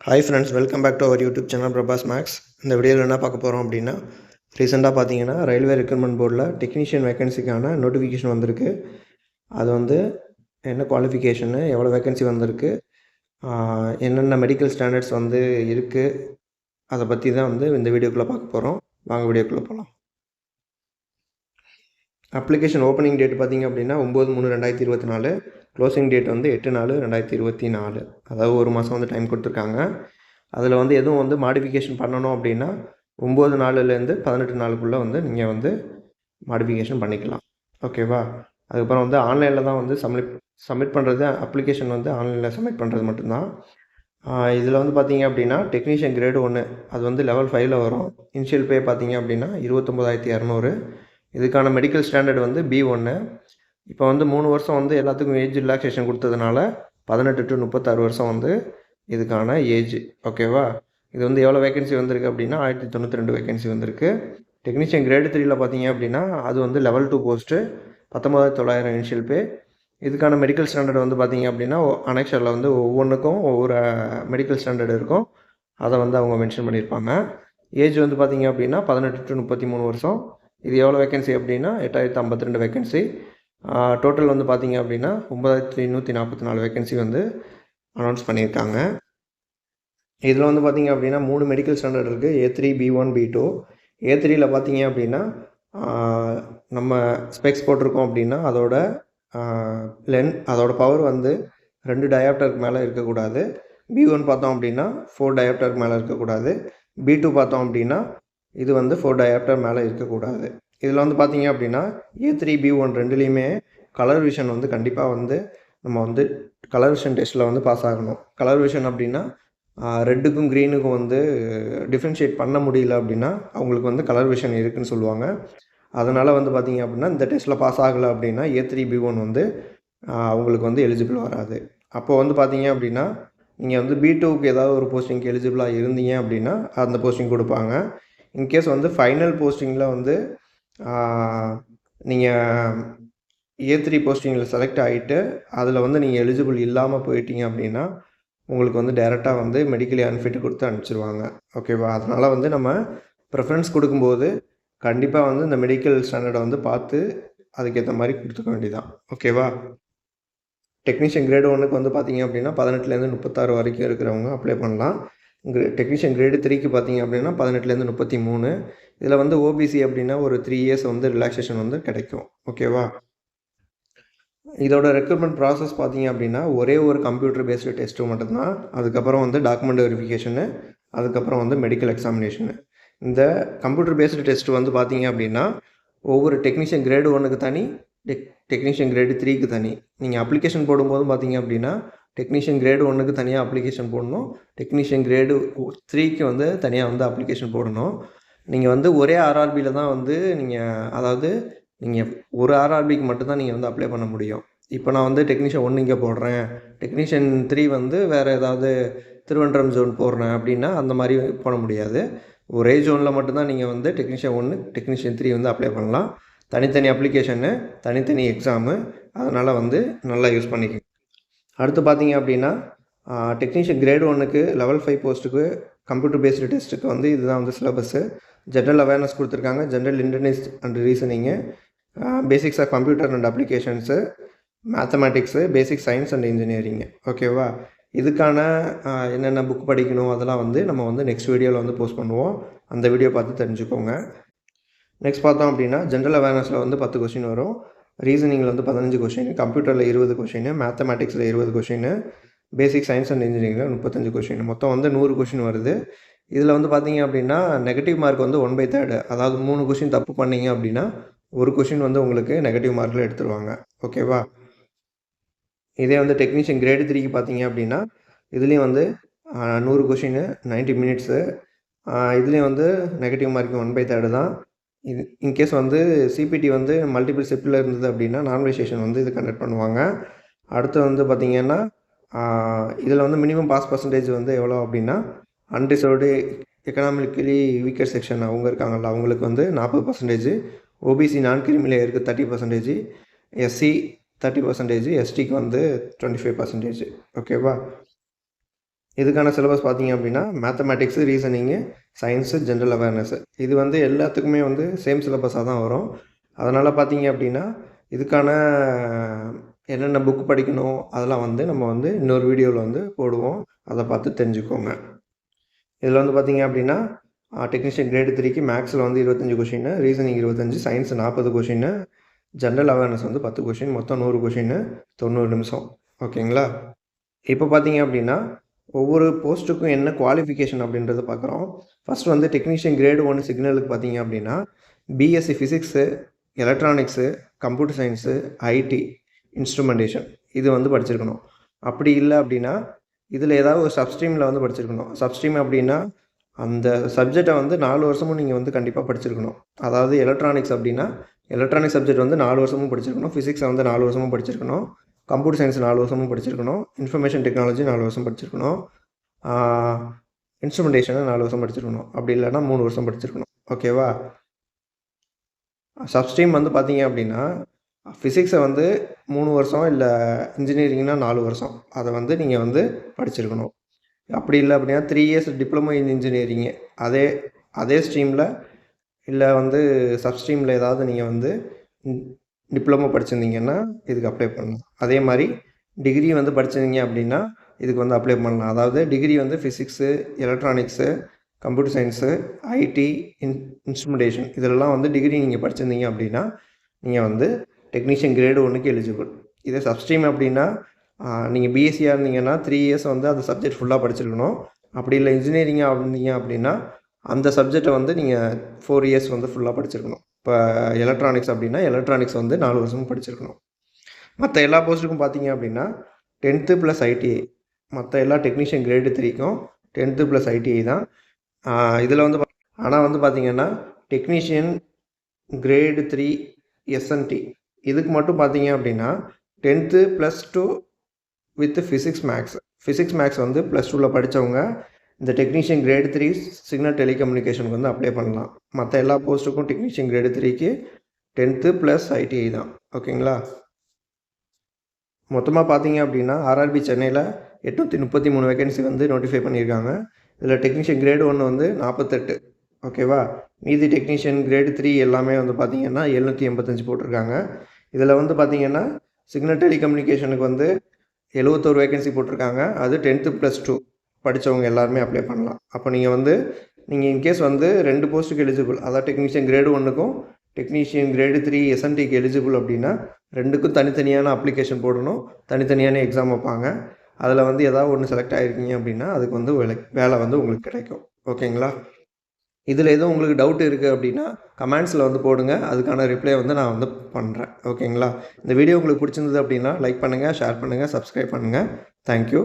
Hi friends, welcome back to our YouTube channel Prabhas max. இந்த வீடியோவில் என்ன பார்க்க போகிறோம் அப்படின்னா, ரீசெண்டாக பார்த்தீங்கன்னா ரயில்வே ரெக்ரூட்மெண்ட் போர்டில் டெக்னீஷியன் வேகன்சிக்கான நோட்டிஃபிகேஷன் வந்திருக்கு. அது வந்து என்ன குவாலிஃபிகேஷனு, எவ்வளோ வேகன்சி வந்திருக்கு, என்னென்ன மெடிக்கல் ஸ்டாண்டர்ட்ஸ் வந்து இருக்குது, அதை பற்றி தான் வந்து இந்த வீடியோக்குள்ளே பார்க்க போகிறோம். வாங்க வீடியோக்குள்ளே போகலாம். அப்ளிகேஷன் ஓப்பனிங் டேட் பார்த்திங்க அப்படின்னா 9/3/2024, க்ளோசிங் டேட் வந்து 8/4/2024. அதாவது ஒரு மாதம் வந்து டைம் கொடுத்துருக்காங்க. அதில் வந்து எதுவும் வந்து மாடிஃபிகேஷன் பண்ணணும் அப்படின்னா 9 நாள்லேருந்து 18 நாளுக்குள்ளே வந்து நீங்கள் வந்து மாடிஃபிகேஷன் பண்ணிக்கலாம். ஓகேவா? அதுக்கப்புறம் வந்து ஆன்லைனில் தான் வந்து சப்மிட் பண்ணுறது. அப்ளிகேஷன் வந்து ஆன்லைனில் சப்மிட் பண்ணுறது மட்டும்தான். இதில் வந்து பார்த்திங்க அப்படின்னா டெக்னீஷியன் கிரேடு 1 அது வந்து லெவல் 5ல் வரும். இனிஷியல் பே பார்த்திங்க அப்படின்னா 29,200. இதுக்கான மெடிக்கல் ஸ்டாண்டர்ட் வந்து B1. இப்போ வந்து 3 வருஷம் வந்து எல்லாத்துக்கும் ஏஜ் ரிலாக்ஸேஷன் கொடுத்ததுனால 18 to 36 வருஷம் வந்து இதுக்கான ஏஜ். ஓகேவா? இது வந்து எவ்வளோ வேகன்சி வந்திருக்கு அப்படின்னா 1092 வேகன்சி வந்திருக்கு. டெக்னீஷியன் கிரேடு 3ல் பார்த்தீங்க அப்படின்னா அது வந்து லெவல் 2 போஸ்ட்டு, 19,900 இனிஷியல் பே. இதுக்கான மெடிக்கல் ஸ்டாண்டர்ட் வந்து பார்த்திங்க அப்படின்னா அனெக்ஷரில் வந்து ஒவ்வொன்றுக்கும் ஒவ்வொரு மெடிக்கல் ஸ்டாண்டர்ட் இருக்கும். அதை வந்து அவங்க மென்ஷன் பண்ணியிருப்பாங்க. ஏஜ் வந்து பார்த்திங்க அப்படின்னா 18 to 33 வருஷம். இது எவ்வளோ வேகன்சி அப்படின்னா 8,052 வேகன்சி. டோட்டல் வந்து பார்த்திங்க அப்படின்னா 9,144 வேகன்சி வந்து அனௌன்ஸ் பண்ணியிருக்காங்க. இதில் வந்து பார்த்திங்க அப்படின்னா 3 மெடிக்கல் ஸ்டாண்டர்ட் இருக்குது. A3, B1, B2. A3யில் பார்த்திங்க அப்படின்னா நம்ம ஸ்பெக்ஸ் போட்டிருக்கோம் அப்படின்னா அதோட அதோட பவர் வந்து 2 டயாப்டருக்கு மேலே இருக்கக்கூடாது. B1 பார்த்தோம் அப்படின்னா 4 டயாப்டருக்கு மேலே இருக்கக்கூடாது. B2 பார்த்தோம் அப்படின்னா இது வந்து 4 டயாப்டர் மேலே இருக்கக்கூடாது. இதில் வந்து பார்த்திங்க அப்படின்னா A3, B1 ரெண்டுலேயுமே கலர் விஷன் வந்து கண்டிப்பாக வந்து நம்ம வந்து கலர் விஷன் டெஸ்ட்டில் வந்து பாஸ் ஆகணும். கலர் விஷன் அப்படின்னா ரெட்டுக்கும் க்ரீனுக்கும் வந்து டிஃப்ரென்ஷியேட் பண்ண முடியல அப்படின்னா அவங்களுக்கு வந்து கலர் விஷன் இருக்குதுன்னு சொல்லுவாங்க. அதனால் வந்து பார்த்திங்க அப்படின்னா இந்த டெஸ்ட்டில் பாஸ் ஆகலை அப்படின்னா A3, B1 வந்து அவங்களுக்கு வந்து எலிஜிபிள் வராது. அப்போது வந்து பார்த்திங்க அப்படின்னா நீங்கள் வந்து B2க்கு ஏதாவது ஒரு போஸ்டிங்க்கு எலிஜிபிளாக இருந்தீங்க அப்படின்னா அந்த போஸ்டிங் கொடுப்பாங்க. இன்கேஸ் வந்து ஃபைனல் போஸ்டிங்கில் வந்து நீங்கள் A3 போஸ்டிங்கில் செலக்ட் ஆகிட்டு அதில் வந்து நீங்கள் எலிஜிபிள் இல்லாமல் போயிட்டீங்க அப்படின்னா உங்களுக்கு வந்து டைரெக்டாக வந்து மெடிக்கலி அன்ஃபிட் கொடுத்து அனுப்பிச்சிடுவாங்க. ஓகேவா? அதனால் வந்து நம்ம ப்ரிஃபரன்ஸ் கொடுக்கும்போது கண்டிப்பாக வந்து இந்த மெடிக்கல் ஸ்டாண்டர்டை வந்து பார்த்து அதுக்கேற்ற மாதிரி கொடுத்துக்க வேண்டியதான். ஓகேவா? டெக்னீஷியன் கிரேடு 1க்கு வந்து பார்த்திங்க அப்படின்னா 18லேருந்து 36 வரைக்கும் இருக்கிறவங்க அப்ளை பண்ணலாம். டெக்னீஷியன் கிரேடு 3க்கு பார்த்திங்க அப்படின்னா 18லேருந்து 33. இதில் வந்து OBC அப்படின்னா ஒரு 3 இயர்ஸ் வந்து ரிலாக்ஸேஷன் வந்து கிடைக்கும். ஓகேவா? இதோட ரெக்ரூட்மெண்ட் ப்ராசஸ் பார்த்திங்க அப்படின்னா ஒரே ஒரு கம்ப்யூட்டர் பேஸ்டு டெஸ்ட்டு மட்டும்தான். அதுக்கப்புறம் வந்து டாக்குமெண்ட் வெரிஃபிகேஷனு, அதுக்கப்புறம் வந்து மெடிக்கல் எக்ஸாமினேஷனு. இந்த கம்ப்யூட்டர் பேஸ்டு டெஸ்ட்டு வந்து பார்த்திங்க அப்படின்னா ஒவ்வொரு டெக்னீஷியன் கிரேடு 1க்கு தனி, டெக்னீஷியன் கிரேடு 3க்கு தனி. நீங்கள் அப்ளிகேஷன் போடும்போது பார்த்திங்க அப்படின்னா டெக்னீஷியன் கிரேடு 1க்கு தனியாக அப்ளிகேஷன் போடணும். டெக்னீஷியன் கிரேடு 3க்கு வந்து தனியாக வந்து அப்ளிகேஷன் போடணும். நீங்கள் வந்து ஒரே RRBயில் தான் வந்து அதாவது நீங்கள் ஒரு RRBக்கு மட்டும்தான் நீங்கள் வந்து அப்ளை பண்ண முடியும். இப்போ நான் வந்து டெக்னீஷியன் 1 இங்கே போடுறேன், டெக்னீஷியன் 3 வந்து வேறு ஏதாவது திருவனந்தபுரம் ஜோன் போடுறேன் அப்படின்னா அந்த மாதிரி பண்ண முடியாது. ஒரே ஜோனில் மட்டும்தான் நீங்கள் வந்து டெக்னீஷியன் 1, டெக்னீஷியன் 3 வந்து அப்ளை பண்ணலாம். தனித்தனி அப்ளிகேஷனு, தனித்தனி எக்ஸாமு. அதனால் வந்து நல்லா யூஸ் பண்ணிக்கோங்க. அடுத்து பார்த்திங்க அப்படின்னா டெக்னீஷியன் கிரேடு 1க்கு லெவல் 5 போஸ்ட்டுக்கு கம்ப்யூட்டர் பேஸ்டு டெஸ்ட்டுக்கு வந்து இதுதான் வந்து சிலபஸ்ஸு. ஜென்ரல் அவேர்னஸ் கொடுத்துருக்காங்க, general internet and reasoning, basics of computer and applications, mathematics, basic science and engineering. ஓகேவா? இதுக்கான என்னென்ன புக் படிக்கணும் அதெல்லாம் வந்து நம்ம வந்து நெக்ஸ்ட் வீடியோவில் வந்து போஸ்ட் பண்ணுவோம். அந்த வீடியோ பார்த்து தெரிஞ்சுக்கோங்க. நெக்ஸ்ட் பார்த்தோம் அப்படின்னா ஜென்ரல் அவேர்னஸில் வந்து 10 கொஷின் வரும், ரீசனிங்கில் வந்து 15 கொஷின், கம்ப்யூட்டரில் 20 கொஷின், மேத்தமேட்டிக்ஸில் 20 கொஷின், பேசிக் சயின்ஸ் அண்ட் இன்ஜினியரிங்கில் 35 கொஷின், மொத்தம் வந்து 100 கொஷின் வருது. இதில் வந்து பார்த்திங்க அப்படின்னா நெகட்டிவ் மார்க் வந்து 1/3, அதாவது 3 கொஷின் தப்பு பண்ணிங்க அப்படின்னா ஒரு கொஷின் வந்து உங்களுக்கு நெகட்டிவ் மார்க்கில் எடுத்துருவாங்க. ஓகேவா? இதே வந்து டெக்னீஷியன் கிரேடு 3க்கு பார்த்திங்க அப்படின்னா இதுலேயும் வந்து 100 கொஷின், 90 மினிட்ஸு. இதுலேயும் வந்து நெகட்டிவ் மார்க் 1/3 தான். இது இன்கேஸ் வந்து CPT வந்து மல்டிபிள் செப்பில் இருந்தது அப்படின்னா நார்மலைசேஷன் வந்து இது கண்டக்ட் பண்ணுவாங்க. அடுத்து வந்து பார்த்திங்கன்னா இதில் வந்து மினிமம் பாஸ் பர்சன்டேஜ் வந்து எவ்வளோ அப்படின்னா அன்ரிசர்வ்டு எக்கனாமிக்கலி வீக்கர் செக்ஷன் அவங்க இருக்காங்கல்ல அவங்களுக்கு வந்து 40%, OBC நான் கிரிமி லேயருக்கு 30%, SC 30%, STக்கு வந்து 25%. ஓகேவா? இதுக்கான சிலபஸ் பார்த்தீங்க அப்படின்னா mathematics, reasoning, science, general awareness. இது வந்து எல்லாத்துக்குமே வந்து சேம் சிலபஸாக தான் வரும். அதனால் பார்த்தீங்க அப்படின்னா இதுக்கான என்னென்ன புக் படிக்கணும் அதெல்லாம் வந்து நம்ம வந்து இன்னொரு வீடியோவில் வந்து போடுவோம். அதை பார்த்து தெரிஞ்சுக்கோங்க. இதில் வந்து பார்த்தீங்க அப்படின்னா டெக்னீஷியன் கிரேடு 3க்கு மேக்ஸில் வந்து 25 question, reasoning 25, science 40 question, general awareness வந்து 10 கொஷின், மொத்தம் 100 கொஷின்னு 90 நிமிஷம். ஓகேங்களா? இப்போ பார்த்தீங்க அப்படின்னா ஒவ்வொரு போஸ்ட்டுக்கும் என்ன குவாலிஃபிகேஷன் அப்படின்றத பார்க்குறோம். ஃபஸ்ட் வந்து டெக்னீஷியன் கிரேடு 1 சிக்னலுக்கு பார்த்தீங்க அப்படின்னா BSc physics, electronics, computer science, IT, instrumentation இது வந்து படிச்சிருக்கணும். அப்படி இல்லை அப்படின்னா இதில் ஏதாவது ஒரு சப்ஸ்ட்ரீமில் வந்து படிச்சிருக்கணும். சப்ஸ்ட்ரீம் அப்படின்னா அந்த சப்ஜெக்டை வந்து 4 வருஷமும் நீங்கள் வந்து கண்டிப்பாக படிச்சிருக்கணும். அதாவது எலக்ட்ரானிக்ஸ் அப்படின்னா எலக்ட்ரானிக் சப்ஜெக்ட் வந்து 4 வருஷமும் படிச்சிருக்கணும். ஃபிசிக்ஸை வந்து 4 வருஷமும் படிச்சிருக்கணும். கம்ப்யூட்டர் சயின்ஸ் 4 வருஷமும் படிச்சிருக்கணும். இன்ஃபர்மேஷன் டெக்னாலஜி 4 வருஷம் படிச்சிருக்கணும். இன்ஸ்ட்ருமெண்டேஷனை 4 வருஷம் படிச்சிருக்கணும். அப்படி இல்லைன்னா 3 வருஷம் படிச்சிருக்கணும். ஓகேவா? சப்ஸ்ட்ரீம் வந்து பார்த்தீங்க அப்படின்னா ஃபிசிக்ஸை வந்து 3 வருஷம், இல்லை இன்ஜினியரிங்னா 4 வருஷம் அதை வந்து நீங்கள் வந்து படிச்சிருக்கணும். அப்படி இல்லை அப்படின்னா 3 இயர்ஸ் டிப்ளமோ இன் இன்ஜினியரிங்கு அதே ஸ்ட்ரீமில் இல்லை வந்து சப்ஸ்ட்ரீமில் ஏதாவது நீங்கள் வந்து டிப்ளமோ படிச்சிருந்தீங்கன்னா இதுக்கு அப்ளை பண்ணலாம். அதே மாதிரி டிகிரி வந்து படிச்சிருந்தீங்க அப்படின்னா இதுக்கு வந்து அப்ளை பண்ணலாம். அதாவது டிகிரி வந்து physics, electronics, computer science, IT, instrumentation இதிலெல்லாம் வந்து டிகிரி நீங்கள் படிச்சிருந்தீங்க அப்படின்னா நீங்கள் வந்து டெக்னீஷியன் கிரேடு 1க்கு எலிஜிபிள். இதே சப்ஸ்ட்ரீம் அப்படின்னா நீங்கள் பிஎஸ்சியாக இருந்தீங்கன்னா 3 இயர்ஸ் வந்து அந்த சப்ஜெக்ட் ஃபுல்லாக படிச்சிருக்கணும். அப்படி இல்லை இன்ஜினியரிங்காக இருந்தீங்க அப்படின்னா அந்த சப்ஜெக்டை வந்து நீங்கள் 4 இயர்ஸ் வந்து ஃபுல்லாக படிச்சிருக்கணும். இப்போ எலக்ட்ரானிக்ஸ் அப்படின்னா எலக்ட்ரானிக்ஸ் வந்து 4 வருஷமும் படிச்சிருக்கணும். மற்ற எல்லா போஸ்ட்டுக்கும் பார்த்தீங்க அப்படின்னா 10th + ஐடிஐ. மற்ற எல்லா டெக்னீஷியன் கிரேடு 3க்கும் 10th + ஐடிஐ தான். இதில் வந்து ஆனால் வந்து பார்த்திங்கன்னா டெக்னீஷியன் கிரேடு 3 எஸ்என்டி இதுக்கு மட்டும் பார்த்தீங்க அப்படின்னா 10th +2 வித் ஃபிசிக்ஸ் மேக்ஸ் வந்து +2ல் படித்தவங்க இந்த டெக்னீஷியன் கிரேடு 3 சிக்னல் டெலிகம்யூனிகேஷனுக்கு வந்து அப்ளை பண்ணலாம். மற்ற எல்லா போஸ்ட்டுக்கும் டெக்னீஷியன் கிரேடு 3க்கு 10th + ஐடிஐ தான். ஓகேங்களா? மொத்தமாக பார்த்தீங்க அப்படின்னா ஆர்ஆர்பி சென்னையில் 833 வேகன்சி வந்து நோட்டிஃபை பண்ணியிருக்காங்க. இதில் டெக்னீஷியன் கிரேடு 1 வந்து 48. ஓகேவா? மீதி டெக்னீஷியன் கிரேடு 3 எல்லாமே வந்து பார்த்திங்கன்னா 785 போட்டிருக்காங்க. இதில் வந்து பார்த்திங்கன்னா சிக்னல் டெலிகம்யூனிகேஷனுக்கு வந்து 71 வேகன்சி போட்டிருக்காங்க. அது 10th +2 படித்தவங்க எல்லாருமே அப்ளை பண்ணலாம். அப்போ நீங்கள் இன்கேஸ் வந்து 2 போஸ்ட்டுக்கு எலிஜிபிள், அதாவது டெக்னீஷியன் கிரேடு 1க்கும் டெக்னீஷியன் கிரேடு 3 எஸ்என்டிக்கு எலிஜிபிள் அப்படின்னா 2க்கும் தனித்தனியான அப்ளிகேஷன் போடணும். தனித்தனியான எக்ஸாம் வைப்பாங்க. அதில் வந்து ஏதாவது ஒன்று செலக்ட் ஆகிருக்கீங்க அப்படின்னா அதுக்கு வந்து வேலை வந்து உங்களுக்கு கிடைக்கும். ஓகேங்களா? இதில் எதுவும் உங்களுக்கு டவுட் இருக்குது அப்படின்னா கமெண்ட்ஸில் வந்து போடுங்க. அதுக்கான ரிப்ளை வந்து நான் வந்து பண்ணுறேன். ஓகேங்களா? இந்த வீடியோ உங்களுக்கு பிடிச்சிருந்தது அப்படின்னா லைக் பண்ணுங்கள், ஷேர் பண்ணுங்கள், சப்ஸ்கிரைப் பண்ணுங்கள். தேங்க்யூ.